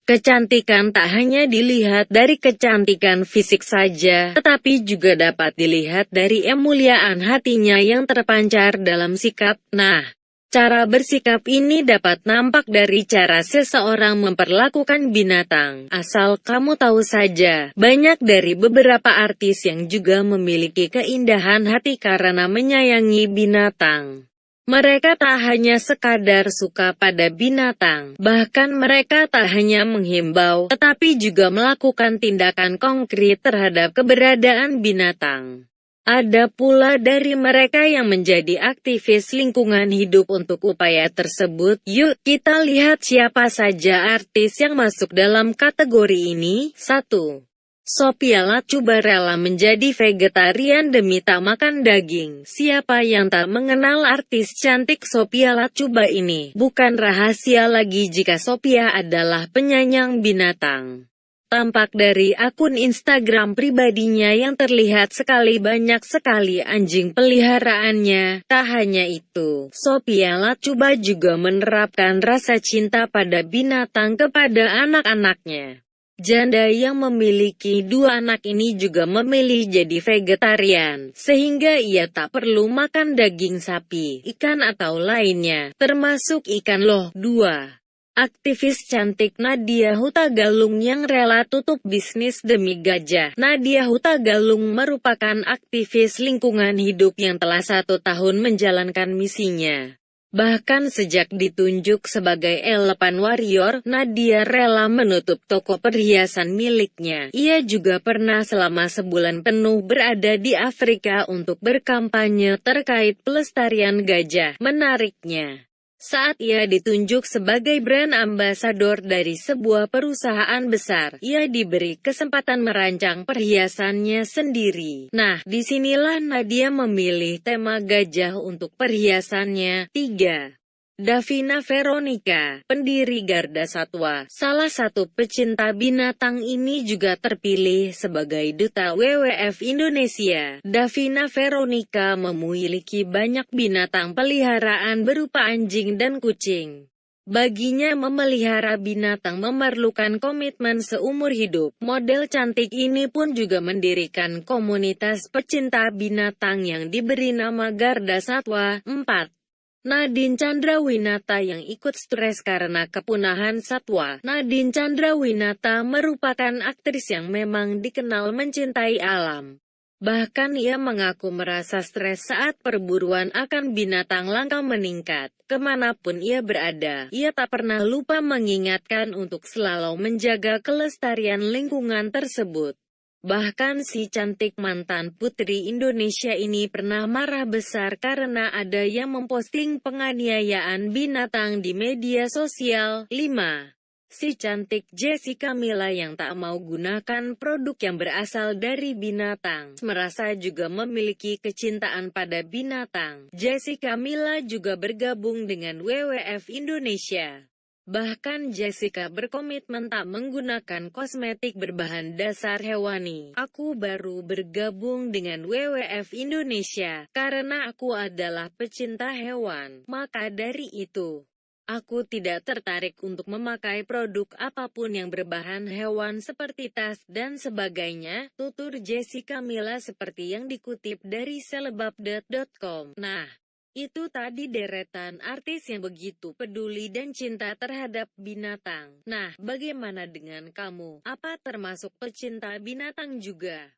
Kecantikan tak hanya dilihat dari kecantikan fisik saja, tetapi juga dapat dilihat dari kemuliaan hatinya yang terpancar dalam sikap. Nah, cara bersikap ini dapat nampak dari cara seseorang memperlakukan binatang. Asal kamu tahu saja, banyak dari beberapa artis yang juga memiliki keindahan hati karena menyayangi binatang. Mereka tak hanya sekadar suka pada binatang, bahkan mereka tak hanya menghimbau, tetapi juga melakukan tindakan konkret terhadap keberadaan binatang. Ada pula dari mereka yang menjadi aktivis lingkungan hidup untuk upaya tersebut. Yuk, kita lihat siapa saja artis yang masuk dalam kategori ini. 1. Sophia Latjuba rela menjadi vegetarian demi tak makan daging. Siapa yang tak mengenal artis cantik Sophia Latjuba ini? Bukan rahasia lagi jika Sophia adalah penyayang binatang. Tampak dari akun Instagram pribadinya yang terlihat banyak sekali anjing peliharaannya. Tak hanya itu, Sophia Latjuba juga menerapkan rasa cinta pada binatang kepada anak-anaknya. Janda yang memiliki 2 anak ini juga memilih jadi vegetarian, sehingga ia tak perlu makan daging sapi, ikan atau lainnya, termasuk ikan loh. 2. Aktivis cantik Nadya Hutagalung yang rela tutup bisnis demi gajah. Nadya Hutagalung merupakan aktivis lingkungan hidup yang telah 1 tahun menjalankan misinya. Bahkan sejak ditunjuk sebagai Elephant Warrior, Nadya rela menutup toko perhiasan miliknya. Ia juga pernah selama sebulan penuh berada di Afrika untuk berkampanye terkait pelestarian gajah. Menariknya, saat ia ditunjuk sebagai brand ambassador dari sebuah perusahaan besar, ia diberi kesempatan merancang perhiasannya sendiri. Nah, disinilah Nadya memilih tema gajah untuk perhiasannya. 3. Davina Veronica, pendiri Garda Satwa, salah satu pecinta binatang ini juga terpilih sebagai duta WWF Indonesia. Davina Veronica memiliki banyak binatang peliharaan berupa anjing dan kucing. Baginya memelihara binatang memerlukan komitmen seumur hidup. Model cantik ini pun juga mendirikan komunitas pecinta binatang yang diberi nama Garda Satwa. 4. Nadine Chandrawinata yang ikut stres karena kepunahan satwa. Nadine Chandrawinata merupakan aktris yang memang dikenal mencintai alam. Bahkan ia mengaku merasa stres saat perburuan akan binatang langka meningkat. Kemanapun ia berada, ia tak pernah lupa mengingatkan untuk selalu menjaga kelestarian lingkungan tersebut. Bahkan si cantik mantan putri Indonesia ini pernah marah besar karena ada yang memposting penganiayaan binatang di media sosial. 5. Si cantik Jessica Mila yang tak mau gunakan produk yang berasal dari binatang, merasa juga memiliki kecintaan pada binatang. Jessica Mila juga bergabung dengan WWF Indonesia. Bahkan Jessica berkomitmen tak menggunakan kosmetik berbahan dasar hewani. Aku baru bergabung dengan WWF Indonesia karena aku adalah pecinta hewan. Maka dari itu, aku tidak tertarik untuk memakai produk apapun yang berbahan hewan seperti tas dan sebagainya, tutur Jessica Mila seperti yang dikutip dari selebupdate.com. Nah, itu tadi deretan artis yang begitu peduli dan cinta terhadap binatang. Nah, bagaimana dengan kamu? Apa termasuk pecinta binatang juga?